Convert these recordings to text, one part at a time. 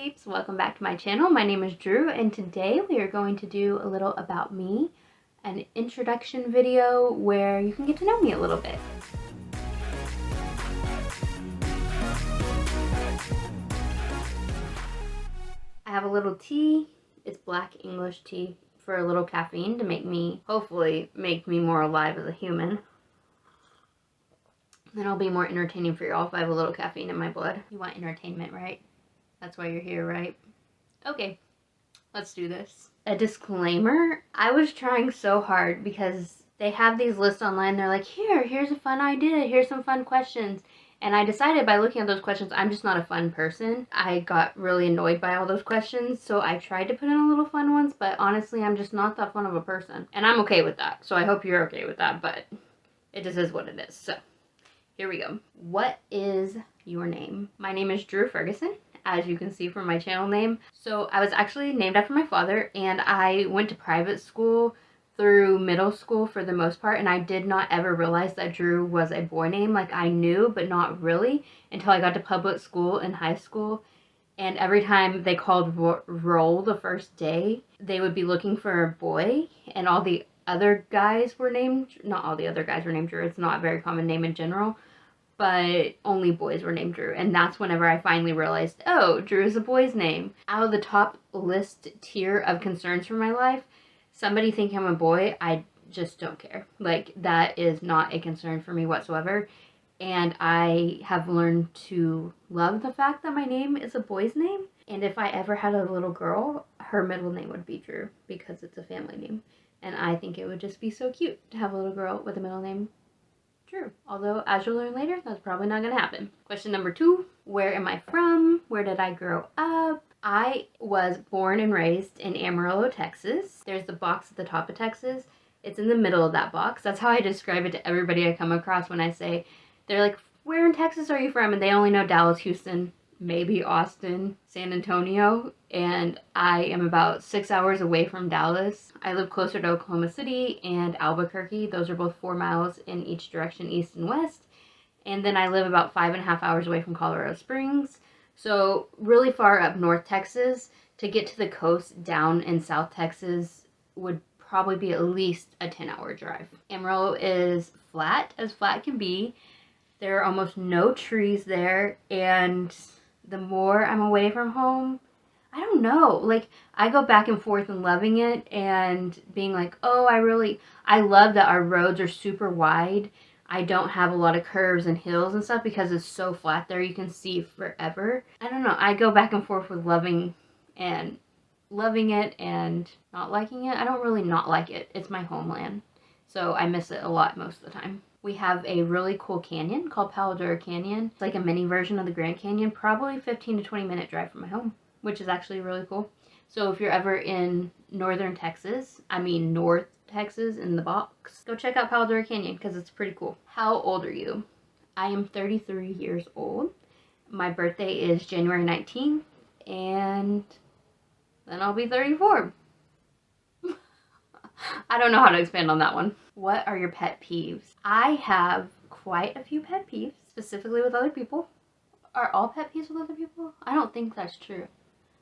peeps, welcome back to my channel. My name is Drew and today we are going to do a little about me, an introduction video where you can get to know me a little bit. I have a little tea. It's black English tea for a little caffeine to hopefully make me more alive as a human. Then I'll be more entertaining for y'all if I have a little caffeine in my blood. You want entertainment, right? That's why you're here, right? Okay, let's do this. A disclaimer, I was trying so hard because they have these lists online. They're like, here's a fun idea. Here's some fun questions. And I decided by looking at those questions, I'm just not a fun person. I got really annoyed by all those questions. So I tried to put in a little fun ones, but honestly, I'm just not that fun of a person. And I'm okay with that. So I hope you're okay with that, but it just is what it is. So here we go. What is your name? My name is Drew Ferguson, as you can see from my channel name. So I was actually named after my father, and I went to private school through middle school for the most part, and I did not ever realize that Drew was a boy name. Like, I knew, but not really, until I got to public school in high school. And every time they called roll the first day, they would be looking for a boy, and all the other guys were named, not all the other guys were named Drew. It's not a very common name in general, but only boys were named Drew. And that's whenever I finally realized, oh, Drew is a boy's name. Out of the top list tier of concerns for my life, somebody thinking I'm a boy, I just don't care. Like, that is not a concern for me whatsoever. And I have learned to love the fact that my name is a boy's name. And if I ever had a little girl, her middle name would be Drew because it's a family name. And I think it would just be so cute to have a little girl with a middle name Drew. Although, as you'll learn later, that's probably not going to happen. Question number 2, where am I from? Where did I grow up? I was born and raised in Amarillo, Texas. There's the box at the top of Texas. It's in the middle of that box. That's how I describe it to everybody I come across when I say, they're like, where in Texas are you from? And they only know Dallas, Houston, maybe Austin, San Antonio, and I am about 6 hours away from Dallas. I live closer to Oklahoma City and Albuquerque. Those are both 4 miles in each direction, east and west. And then I live about 5.5 hours away from Colorado Springs. So really far up North Texas. To get to the coast down in South Texas would probably be at least a 10-hour drive. Amarillo is flat as flat can be. There are almost no trees there, and the more I'm away from home, I don't know, like, I go back and forth and loving it and being like, oh, I love that our roads are super wide. I don't have a lot of curves and hills and stuff because it's so flat there, you can see forever. I don't know, I go back and forth with loving it and not liking it. I don't really not like it. It's my homeland, so I miss it a lot most of the time. We have a really cool canyon called Palo Canyon. It's like a mini version of the Grand Canyon, probably 15 to 20 minute drive from my home, which is actually really cool. So if you're ever in northern Texas, North Texas in the box, go check out Palo Canyon because it's pretty cool. How old are you? I am 33 years old. My birthday is January 19th, and then I'll be 34. I don't know how to expand on that one. What are your pet peeves? I have quite a few pet peeves, specifically with other people. Are all pet peeves with other people? I don't think that's true.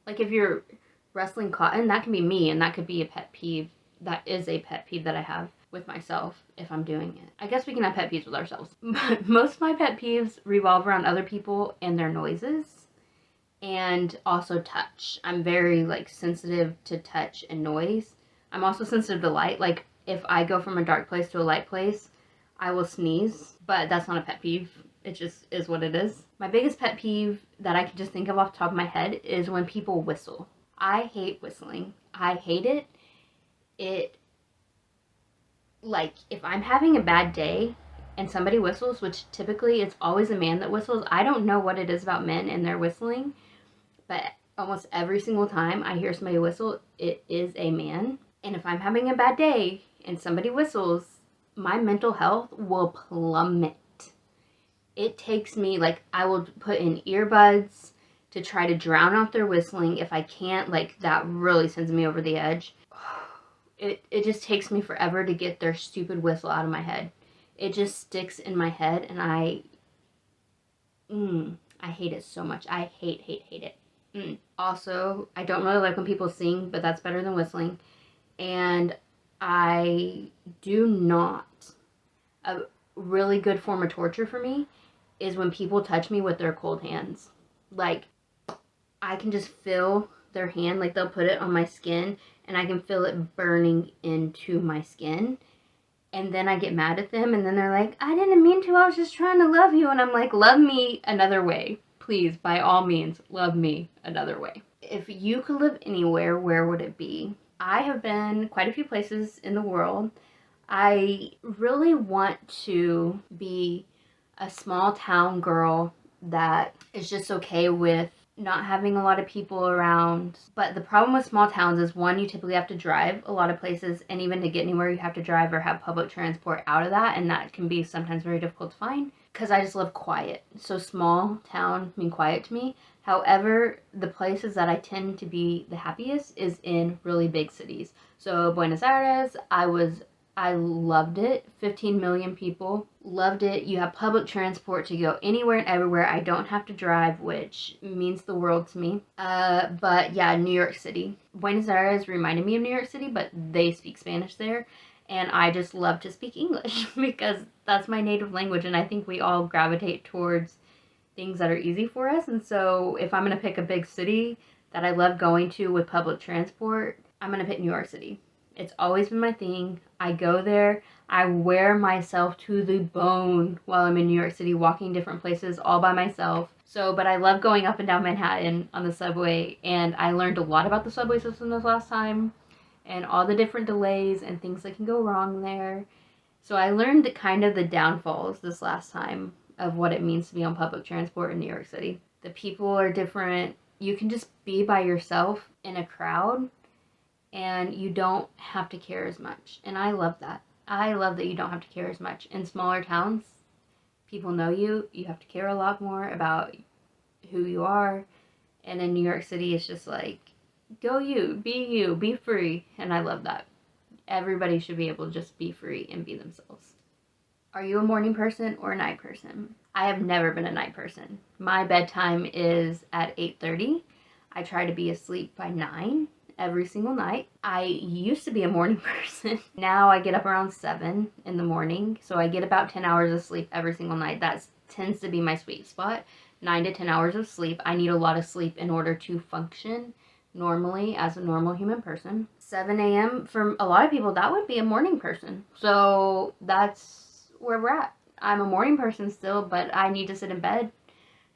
Like, if you're wrestling cotton, that can be me, and that could be a pet peeve. That is a pet peeve that I have with myself if I'm doing it. I guess we can have pet peeves with ourselves. But most of my pet peeves revolve around other people and their noises, and also touch. I'm very, sensitive to touch and noise. I'm also sensitive to light. Like, if I go from a dark place to a light place, I will sneeze, but that's not a pet peeve. It just is what it is. My biggest pet peeve that I can just think of off the top of my head is when people whistle. I hate whistling. I hate it. If I'm having a bad day and somebody whistles, which typically it's always a man that whistles, I don't know what it is about men and their whistling, but almost every single time I hear somebody whistle, it is a man. And if I'm having a bad day and somebody whistles, my mental health will plummet. It takes me, I will put in earbuds to try to drown out their whistling. If I can't, that really sends me over the edge. It just takes me forever to get their stupid whistle out of my head. It just sticks in my head, and I hate it so much. I hate it. Also, I don't really like when people sing, but that's better than whistling. And I do not. A really good form of torture for me is when people touch me with their cold hands. Like, I can just feel their hand, like they'll put it on my skin, and I can feel it burning into my skin. And then I get mad at them, and then they're like, I didn't mean to, I was just trying to love you. And I'm like, love me another way. Please, by all means, love me another way. If you could live anywhere, where would it be? I have been quite a few places in the world. I really want to be a small town girl that is just okay with not having a lot of people around. But the problem with small towns is, one, you typically have to drive a lot of places, and even to get anywhere you have to drive or have public transport out of that, and that can be sometimes very difficult to find because I just love quiet. So small town mean quiet to me. However, the places that I tend to be the happiest is in really big cities. So Buenos Aires, I loved it. 15 million people. Loved it. You have public transport to go anywhere and everywhere. I don't have to drive, which means the world to me. But yeah, New York City. Buenos Aires reminded me of New York City, but they speak Spanish there. And I just love to speak English because that's my native language. And I think we all gravitate towards things that are easy for us. And so if I'm going to pick a big city that I love going to with public transport, I'm going to pick New York City. It's always been my thing. I go there. I wear myself to the bone while I'm in New York City, walking different places all by myself. So, but I love going up and down Manhattan on the subway, and I learned a lot about the subway system this last time and all the different delays and things that can go wrong there. So I learned kind of the downfalls this last time of what it means to be on public transport in New York City. The people are different. You can just be by yourself in a crowd and you don't have to care as much. And I love that. I love that you don't have to care as much. In smaller towns, people know you. You have to care a lot more about who you are. And in New York City, it's just like, go you, be free. And I love that. Everybody should be able to just be free and be themselves. Are you a morning person or a night person? I have never been a night person. My bedtime is at 8:30. I try to be asleep by 9 every single night. I used to be a morning person. Now I get up around 7 in the morning, so I get about 10 hours of sleep every single night. That tends to be my sweet spot, 9 to 10 hours of sleep. I need a lot of sleep in order to function normally as a normal human person. 7 a.m. for a lot of people, that would be a morning person. So that's where we're at. I'm a morning person still, but I need to sit in bed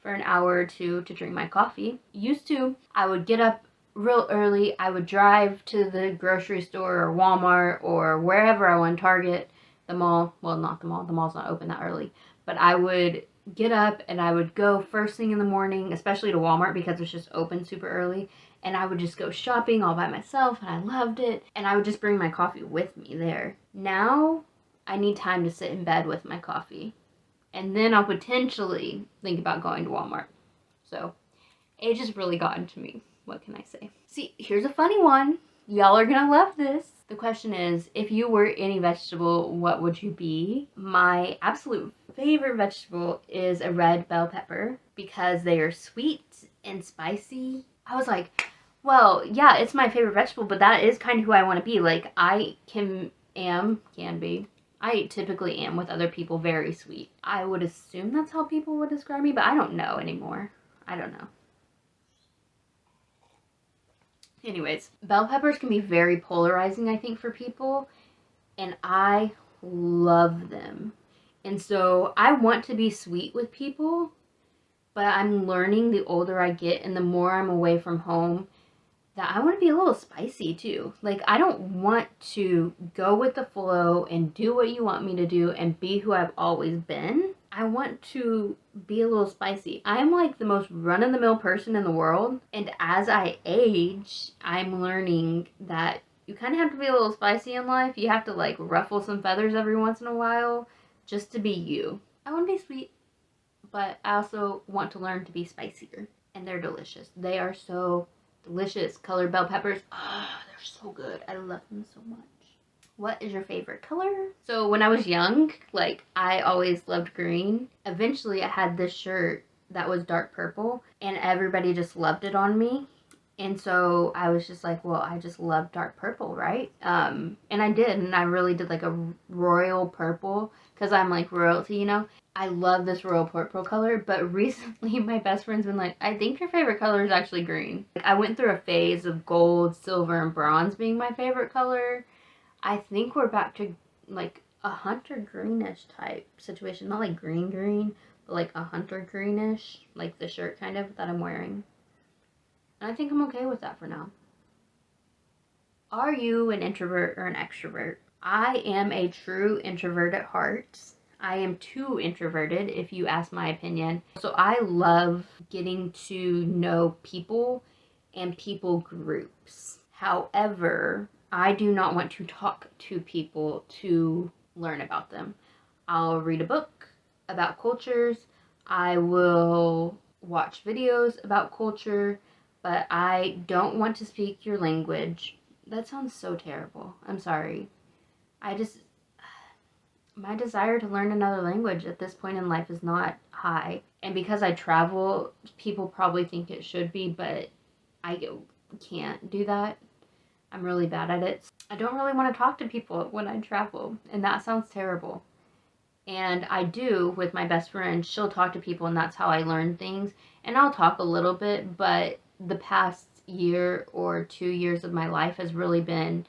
for an hour or two to drink my coffee. Used to, I would get up real early. I would drive to the grocery store or Walmart or wherever I went, Target, the mall. Well, not the mall. The mall's not open that early. But I would get up and I would go first thing in the morning, especially to Walmart because it's just open super early. And I would just go shopping all by myself, and I loved it. And I would just bring my coffee with me there. Now, I need time to sit in bed with my coffee. And then I'll potentially think about going to Walmart. So, age has really gotten to me. What can I say? See, here's a funny one. Y'all are gonna love this. The question is, if you were any vegetable, what would you be? My absolute favorite vegetable is a red bell pepper because they are sweet and spicy. I was like, well, yeah, it's my favorite vegetable, but that is kind of who I want to be. Like, I can be. I typically am with other people very sweet. I would assume that's how people would describe me, but I don't know anymore. I don't know. Anyways, bell peppers can be very polarizing, I think, for people, and I love them. And so I want to be sweet with people, but I'm learning the older I get and the more I'm away from home that I want to be a little spicy too. Like, I don't want to go with the flow and do what you want me to do and be who I've always been. I want to be a little spicy. I'm like the most run-of-the-mill person in the world. And as I age, I'm learning that you kind of have to be a little spicy in life. You have to like ruffle some feathers every once in a while just to be you. I want to be sweet, but I also want to learn to be spicier. And they're delicious. They are so delicious. Colored bell peppers. Ah, they're so good. I love them so much. What is your favorite color? So when I was young, like, I always loved green. Eventually I had this shirt that was dark purple, and everybody just loved it on me. And so I was just like, well, I just love dark purple, right? And I did, and I really did like a royal purple, because I'm like royalty, you know? I love this royal purple color, but recently my best friend's been like, I think your favorite color is actually green. Like, I went through a phase of gold, silver, and bronze being my favorite color. I think we're back to like a hunter greenish type situation. Not like green, but like a hunter greenish, like the shirt kind of that I'm wearing. And I think I'm okay with that for now. Are you an introvert or an extrovert? I am a true introvert at heart. I am too introverted, if you ask my opinion. So I love getting to know people and people groups. However, I do not want to talk to people to learn about them. I'll read a book about cultures. I will watch videos about culture, but I don't want to speak your language. That sounds so terrible. I'm sorry. My desire to learn another language at this point in life is not high. And because I travel, people probably think it should be, but I can't do that. I'm really bad at it. I don't really want to talk to people when I travel, and that sounds terrible. And I do with my best friend. She'll talk to people, and that's how I learn things. And I'll talk a little bit, but the past year or 2 years of my life has really been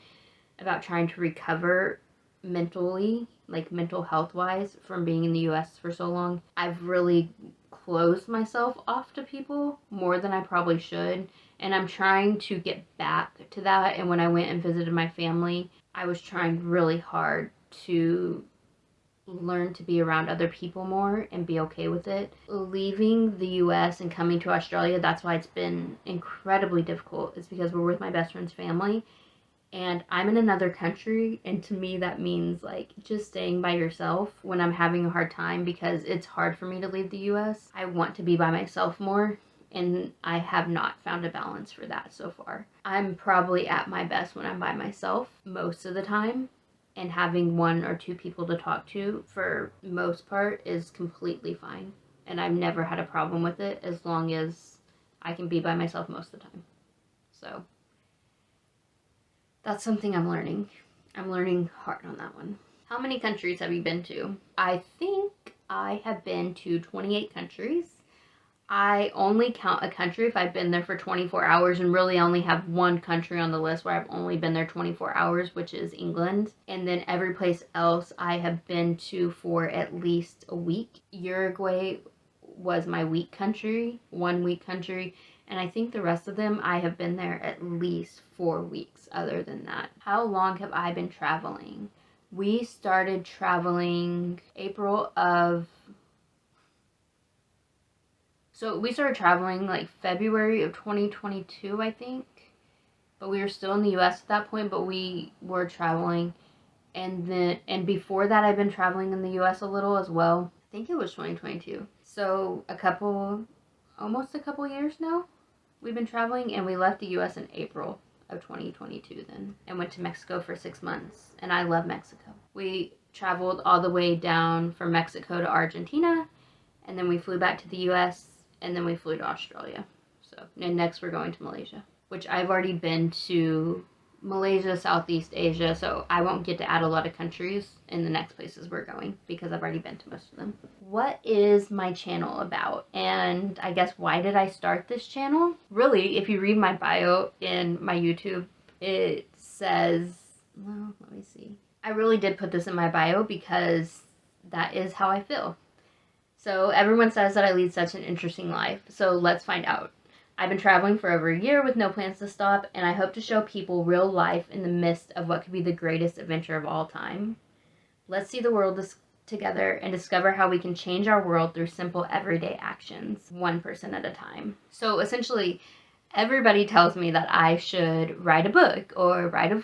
about trying to recover mentally, like mental health wise, from being in the US for so long. I've really closed myself off to people more than I probably should, and I'm trying to get back to that. And when I went and visited my family, I was trying really hard to learn to be around other people more and be okay with it. Leaving the US and coming to Australia, that's why it's been incredibly difficult. It's because we're with my best friend's family, and I'm in another country, and to me that means like just staying by yourself when I'm having a hard time, because it's hard for me to leave the US. I want to be by myself more, and I have not found a balance for that so far. I'm probably at my best when I'm by myself most of the time, and having one or two people to talk to for most part is completely fine. And I've never had a problem with it as long as I can be by myself most of the time. So that's something I'm learning. I'm learning hard on that one. How many countries have you been to? I think I have been to 28 countries. I only count a country if I've been there for 24 hours, and really only have one country on the list where I've only been there 24 hours, which is England. And then every place else I have been to for at least a week. Uruguay was my week country, 1 week country, and I think the rest of them I have been there at least 4 weeks other than that. How long have I been traveling? We started traveling So we started traveling like February of 2022, I think. But we were still in the US at that point, but we were traveling. And before that, I've been traveling in the US a little as well. I think it was 2022. So almost a couple years now, we've been traveling, and we left the US in April of 2022 then, and went to Mexico for 6 months. And I love Mexico. We traveled all the way down from Mexico to Argentina, and then we flew back to the US, and then we flew to Australia. And next we're going to Malaysia, which I've already been to Malaysia, Southeast Asia, so I won't get to add a lot of countries in the next places we're going because I've already been to most of them. What is my channel about? And I guess why did I start this channel? Really, if you read my bio in my YouTube, it says, well, let me see. I really did put this in my bio because that is how I feel. So everyone says that I lead such an interesting life, so let's find out. I've been traveling for over a year with no plans to stop, and I hope to show people real life in the midst of what could be the greatest adventure of all time. Let's see the world together and discover how we can change our world through simple everyday actions, one person at a time. So essentially, everybody tells me that I should write a book or write a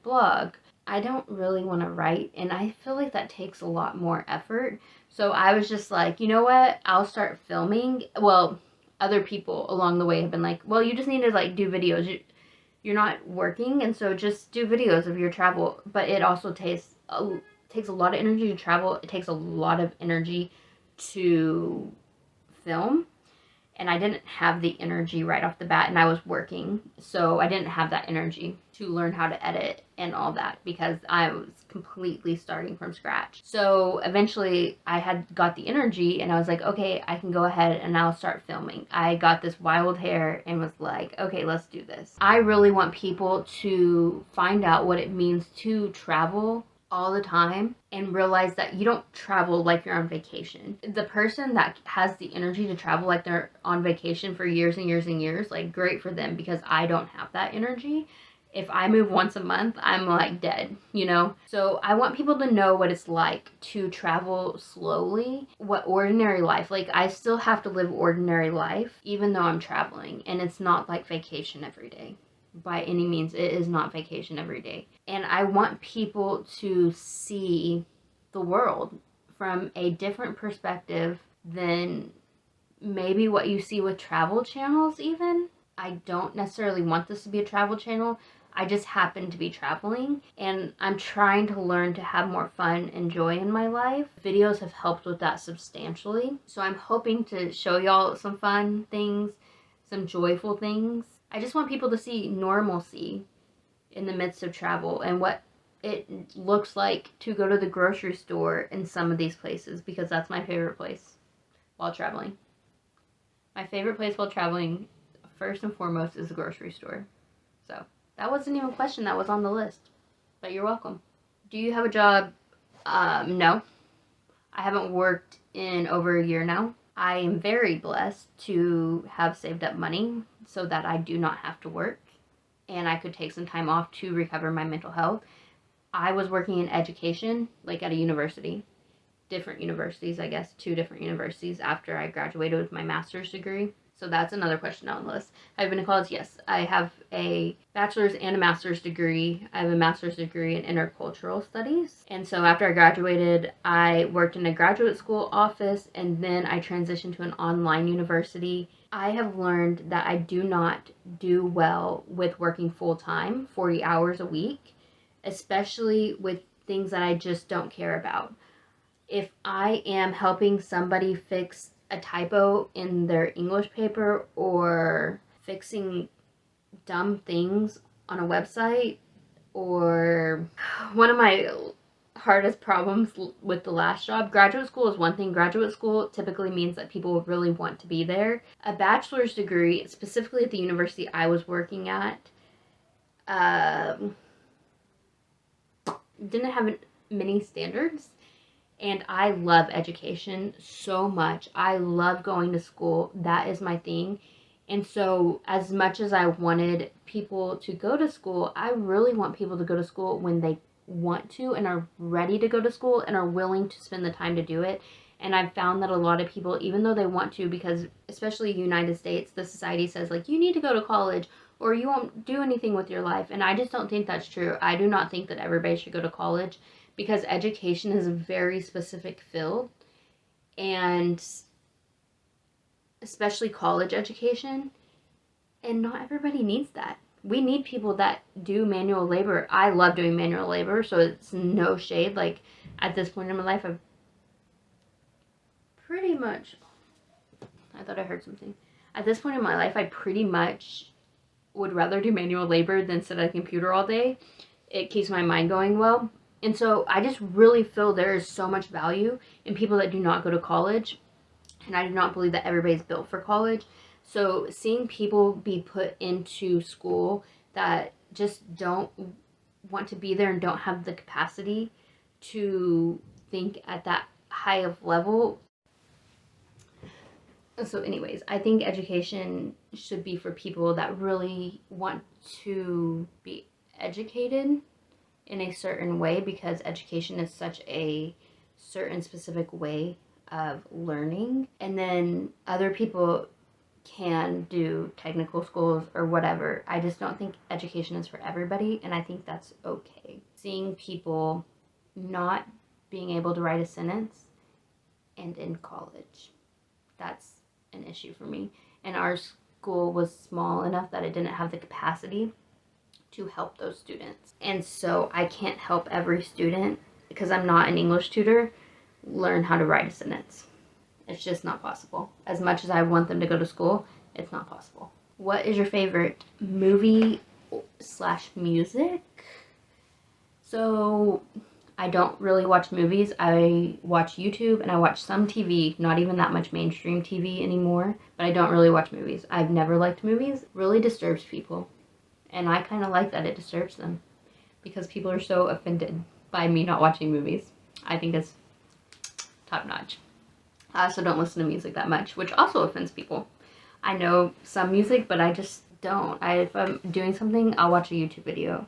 blog. I don't really want to write, and I feel like that takes a lot more effort. So I was just like, you know what? I'll start filming. Well, other people along the way have been like, well, you just need to like do videos. You're not working, and so just do videos of your travel. But it also takes a lot of energy to travel. It takes a lot of energy to film, and I didn't have the energy right off the bat, and I was working, so I didn't have that energy to learn how to edit and all that because I was completely starting from scratch. So eventually I had got the energy and I was like, okay, I can go ahead and I'll start filming. I got this wild hair and was like, okay, let's do this. I really want people to find out what it means to travel all the time and realize that you don't travel like you're on vacation. The person that has the energy to travel like they're on vacation for years and years and years, like, great for them, because I don't have that energy. If I move once a month, I'm like dead, you know? So I want people to know what it's like to travel slowly, what ordinary life, like, I still have to live ordinary life even though I'm traveling, and it's not like vacation every day. By any means, it is not vacation every day. And I want people to see the world from a different perspective than maybe what you see with travel channels even. I don't necessarily want this to be a travel channel. I just happen to be traveling, and I'm trying to learn to have more fun and joy in my life. Videos have helped with that substantially. So I'm hoping to show y'all some fun things, some joyful things. I just want people to see normalcy in the midst of travel and what it looks like to go to the grocery store in some of these places, because that's my favorite place while traveling. My favorite place while traveling, first and foremost, is the grocery store. So that wasn't even a question that was on the list, but you're welcome. Do you have a job? No. I haven't worked in over a year now. I am very blessed to have saved up money so that I do not have to work and I could take some time off to recover my mental health. I was working in education, like at a university, different universities, I guess, 2 different universities after I graduated with my master's degree. So that's another question on the list. I've been to college, yes. I have a bachelor's and a master's degree. I have a master's degree in intercultural studies. And so after I graduated, I worked in a graduate school office, and then I transitioned to an online university. I have learned that I do not do well with working full-time, 40 hours a week, especially with things that I just don't care about. If I am helping somebody fix a typo in their English paper or fixing dumb things on a website, or one of my hardest problems with the last job, graduate school is one thing. Graduate school typically means that people really want to be there. A bachelor's degree, specifically at the university I was working at, didn't have many standards. And I love education so much. I love going to school. That is my thing. And so as much as I wanted people to go to school, I really want people to go to school when they want to and are ready to go to school and are willing to spend the time to do it. And I've found that a lot of people, even though they want to, because especially United States, the society says, like, you need to go to college or you won't do anything with your life. And I just don't think that's true. I do not think that everybody should go to college, because education is a very specific field, and especially college education, and not everybody needs that. We need people that do manual labor. I love doing manual labor, so it's no shade. Like, at this point in my life, I've pretty much, I thought I heard something. At this point in my life, I pretty much would rather do manual labor than sit at a computer all day. It keeps my mind going well. And so I just really feel there is so much value in people that do not go to college. And I do not believe that everybody's built for college. So seeing people be put into school that just don't want to be there and don't have the capacity to think at that high of level. So anyways, I think education should be for people that really want to be educated in a certain way, because education is such a certain specific way of learning. And then other people can do technical schools or whatever. I just don't think education is for everybody, and I think that's okay. Seeing people not being able to write a sentence and in college, that's an issue for me. And our school was small enough that it didn't have the capacity to help those students. And so I can't help every student, because I'm not an English tutor, learn how to write a sentence It's just not possible. As much as I want them to go to school, it's not possible. What is your favorite movie / music? So I don't really watch movies. I watch YouTube and I watch some TV, not even that much mainstream TV anymore, but I don't really watch movies. I've never liked movies. It really disturbs people. And I kind of like that it disturbs them because people are so offended by me not watching movies. I think it's top notch. I also don't listen to music that much, which also offends people. I know some music, but I just don't. If I'm doing something, I'll watch a YouTube video.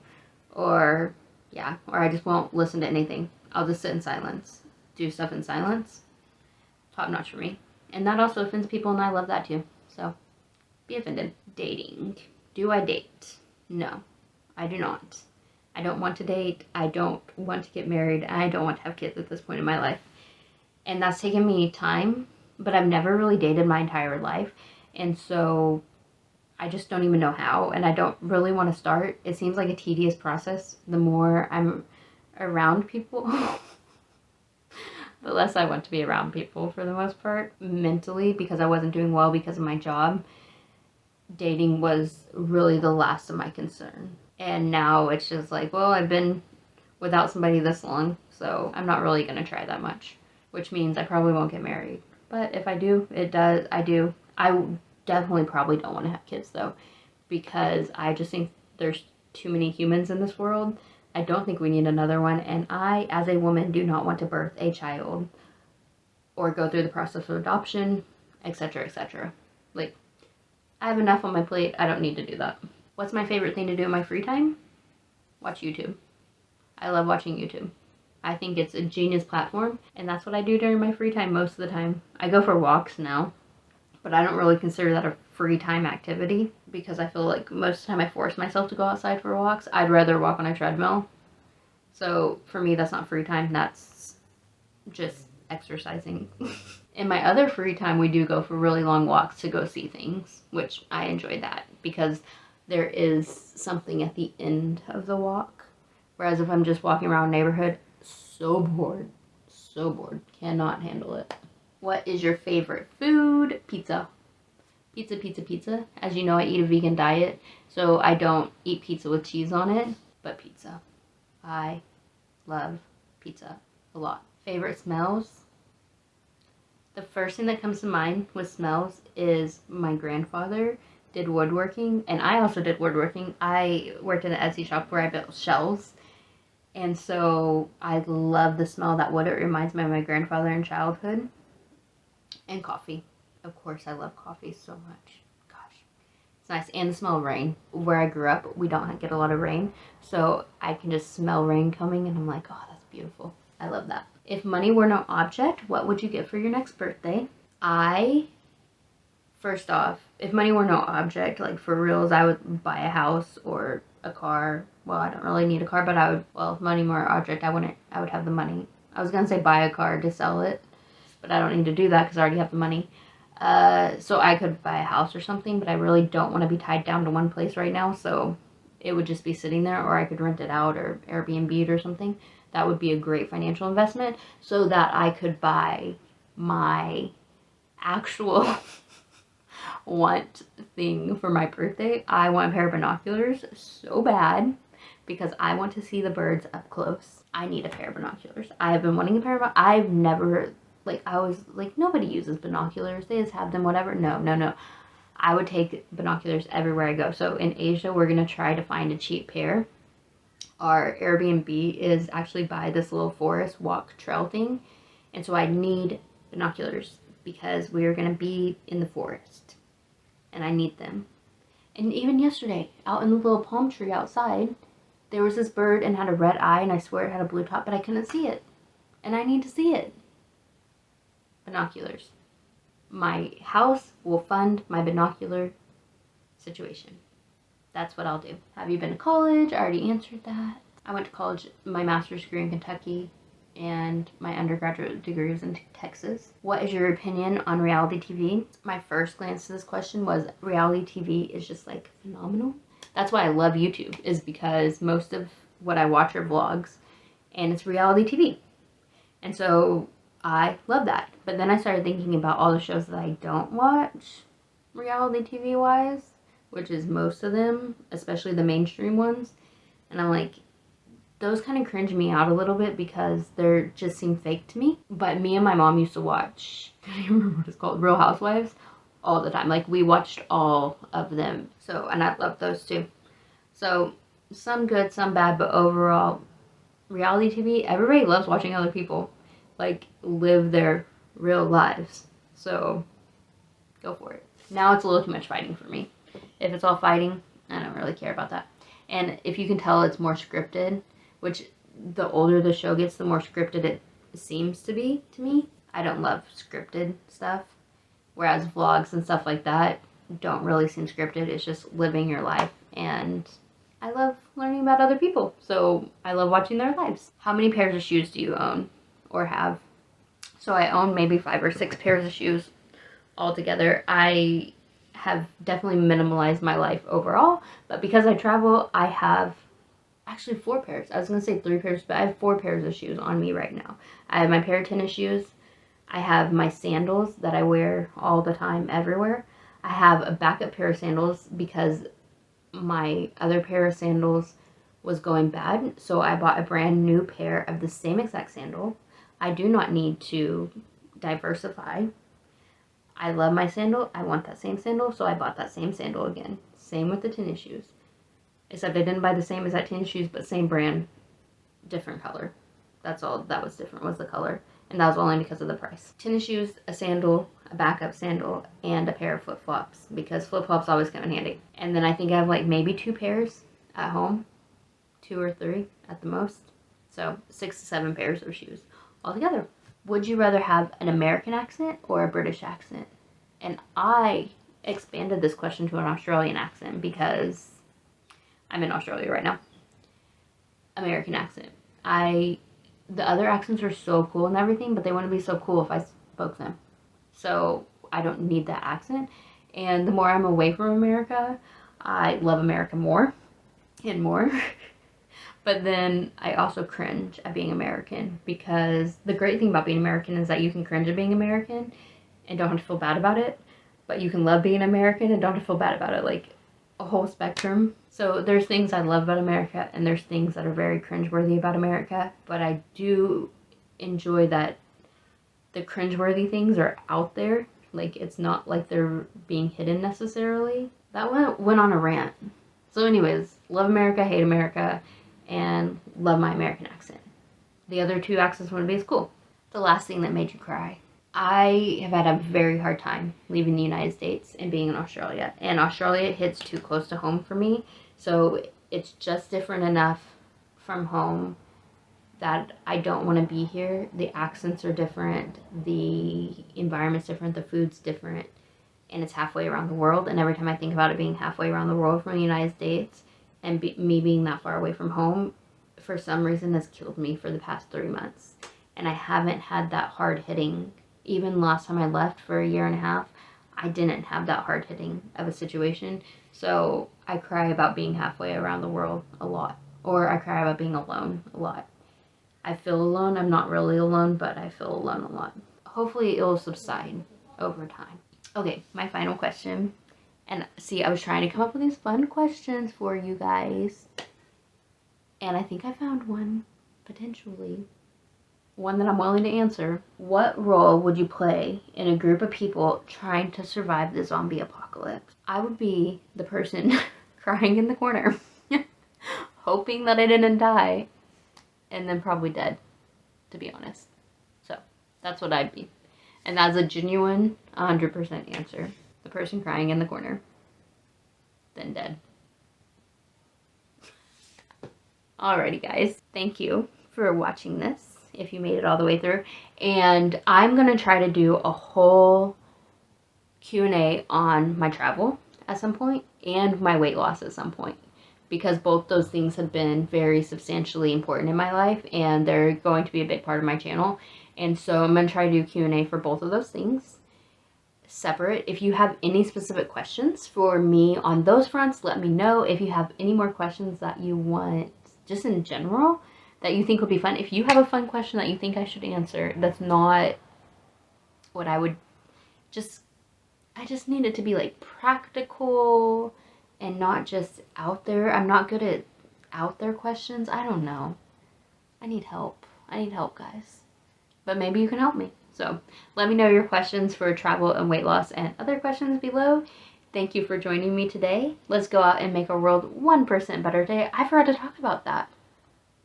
Or I just won't listen to anything. I'll just sit in silence. Do stuff in silence. Top notch for me. And that also offends people, and I love that too. So, be offended. Dating. Do I date? No, I do not. I don't want to date. I don't want to get married. I don't want to have kids at this point in my life. And that's taken me time, but I've never really dated my entire life. And so I just don't even know how, and I don't really want to start. It seems like a tedious process. The more I'm around people, the less I want to be around people for the most part. Mentally, because I wasn't doing well because of my job, dating was really the last of my concern. And now it's just like, well, I've been without somebody this long, so I'm not really going to try that much, which means I probably won't get married. But if I do, I do. I definitely probably don't want to have kids though, because I just think there's too many humans in this world. I don't think we need another one, and I, as a woman, do not want to birth a child or go through the process of adoption, etc., etc. Like, I have enough on my plate. I don't need to do that. What's my favorite thing to do in my free time? Watch YouTube. I love watching YouTube. I think it's a genius platform, and that's what I do during my free time most of the time. I go for walks now, but I don't really consider that a free time activity because I feel like most of the time I force myself to go outside for walks. I'd rather walk on a treadmill. So for me, that's not free time. That's just exercising. In my other free time, we do go for really long walks to go see things, which I enjoy that because there is something at the end of the walk. Whereas if I'm just walking around the neighborhood, so bored, cannot handle it. What is your favorite food? Pizza. Pizza. As you know, I eat a vegan diet, so I don't eat pizza with cheese on it, but pizza. I love pizza a lot. Favorite smells? The first thing that comes to mind with smells is my grandfather did woodworking, and I also did woodworking. I worked in an Etsy shop where I built shelves, and so I love the smell of that wood. It reminds me of my grandfather in childhood. And coffee. Of course, I love coffee so much. Gosh, it's nice. And the smell of rain. Where I grew up, we don't get a lot of rain, so I can just smell rain coming, and I'm like, oh, that's beautiful. I love that. If money were no object, what would you get for your next birthday? First off, if money were no object, like for reals, I would buy a house or a car. Well, I don't really need a car, but if money were an object, I would have the money. I was gonna say buy a car to sell it, but I don't need to do that because I already have the money. So I could buy a house or something, but I really don't want to be tied down to one place right now, so it would just be sitting there, or I could rent it out or Airbnb it or something. That would be a great financial investment so that I could buy my actual want thing for my birthday. I want a pair of binoculars so bad because I want to see the birds up close. I need a pair of binoculars. I have been wanting a pair of I've never, I was like, nobody uses binoculars. They just have them, whatever. No. I would take binoculars everywhere I go. So in Asia, we're going to try to find a cheap pair. Our Airbnb is actually by this little forest walk trail thing. And so I need binoculars because we are going to be in the forest. And I need them. And even yesterday, out in the little palm tree outside, there was this bird and had a red eye, and I swear it had a blue top, but I couldn't see it. And I need to see it. Binoculars. My house will fund my binocular situation. That's what I'll do. Have you been to college? I already answered that. I went to college, my master's degree in Kentucky, and my undergraduate degree was in Texas. What is your opinion on reality TV? My first glance to this question was reality TV is just phenomenal. That's why I love YouTube, is because most of what I watch are vlogs, and it's reality TV. And so I love that. But then I started thinking about all the shows that I don't watch reality TV wise, which is most of them, especially the mainstream ones. And I'm like, those kind of cringe me out a little bit because they just seem fake to me. But me and my mom used to watch, I don't even remember what it's called, Real Housewives, all the time. Like, we watched all of them. So, and I love those too. So, some good, some bad, but overall, reality TV, everybody loves watching other people, like, live their real lives. So, go for it. Now it's a little too much fighting for me. If it's all fighting, I don't really care about that. And if you can tell, it's more scripted, which the older the show gets, the more scripted it seems to be to me. I don't love scripted stuff, whereas vlogs and stuff like that don't really seem scripted. It's just living your life, and I love learning about other people, so I love watching their lives. How many pairs of shoes do you own or have? So I own maybe 5 or 6 pairs of shoes altogether. I have definitely minimalized my life overall, but because I travel, I have actually 4 pairs. I was going to say 3 pairs, but I have 4 pairs of shoes on me right now. I have my pair of tennis shoes. I have my sandals that I wear all the time, everywhere. I have a backup pair of sandals because my other pair of sandals was going bad, so I bought a brand new pair of the same exact sandal. I do not need to diversify. I love my sandal. I want that same sandal, so I bought that same sandal again. Same with the tennis shoes. Except I didn't buy the same exact tennis shoes, but same brand, different color. That's all that was different, was the color. And that was only because of the price. Tennis shoes, a sandal, a backup sandal, and a pair of flip-flops, because flip-flops always come in handy. And then I think I have like maybe 2 pairs at home. 2 or 3 at the most. So 6 to 7 pairs of shoes altogether. Would you rather have an American accent or a British accent? And I expanded this question to an Australian accent because I'm in Australia right now. American accent. The other accents are so cool and everything, but they wouldn't be so cool if I spoke them. So I don't need that accent. And the more I'm away from America, I love America more and more. But then I also cringe at being American, because the great thing about being American is that you can cringe at being American and don't have to feel bad about it, but you can love being American and don't have to feel bad about it, like a whole spectrum. So there's things I love about America, and there's things that are very cringeworthy about America, but I do enjoy that the cringeworthy things are out there. Like, it's not like they're being hidden necessarily. That one went on a rant. So anyways, love America, hate America, and love my American accent. The other 2 accents wouldn't be as cool. The last thing that made you cry. I have had a very hard time leaving the United States and being in Australia. And Australia hits too close to home for me. So it's just different enough from home that I don't want to be here. The accents are different. The environment's different. The food's different. And it's halfway around the world. And every time I think about it being halfway around the world from the United States, and me being that far away from home, for some reason has killed me for the past 3 months. And I haven't had that hard hitting. Even last time I left for 1.5 years, I didn't have that hard hitting of a situation. So I cry about being halfway around the world a lot. Or I cry about being alone a lot. I feel alone. I'm not really alone, but I feel alone a lot. Hopefully it will subside over time. Okay, my final question. And see, I was trying to come up with these fun questions for you guys. And I think I found one, potentially. One that I'm willing to answer. What role would you play in a group of people trying to survive the zombie apocalypse? I would be the person crying in the corner, hoping that I didn't die, and then probably dead, to be honest. So, that's what I'd be. And that's a genuine 100% answer. The person crying in the corner, then dead. Alrighty guys, thank you for watching this, if you made it all the way through. And I'm going to try to do a whole Q&A on my travel at some point and my weight loss at some point, because both those things have been very substantially important in my life, and they're going to be a big part of my channel. And so I'm going to try to do Q&A for both of those things separate. If you have any specific questions for me on those fronts, let me know. If you have any more questions that you want just in general, that you think would be fun. If you have a fun question that you think I should answer, that's not what I would I just need it to be like practical and not just out there. I'm not good at out there questions. I don't know. I need help. I need help, guys. But maybe you can help me. So let me know your questions for travel and weight loss and other questions below. Thank you for joining me today. Let's go out and make our world 1% better day. I forgot to talk about that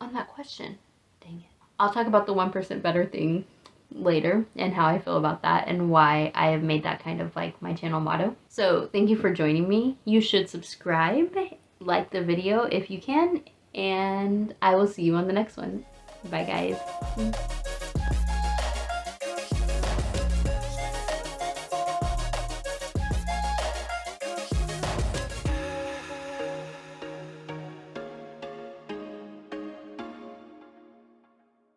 on that question. Dang it. I'll talk about the 1% better thing later and how I feel about that and why I have made that kind of like my channel motto. So thank you for joining me. You should subscribe, like the video if you can, and I will see you on the next one. Bye guys.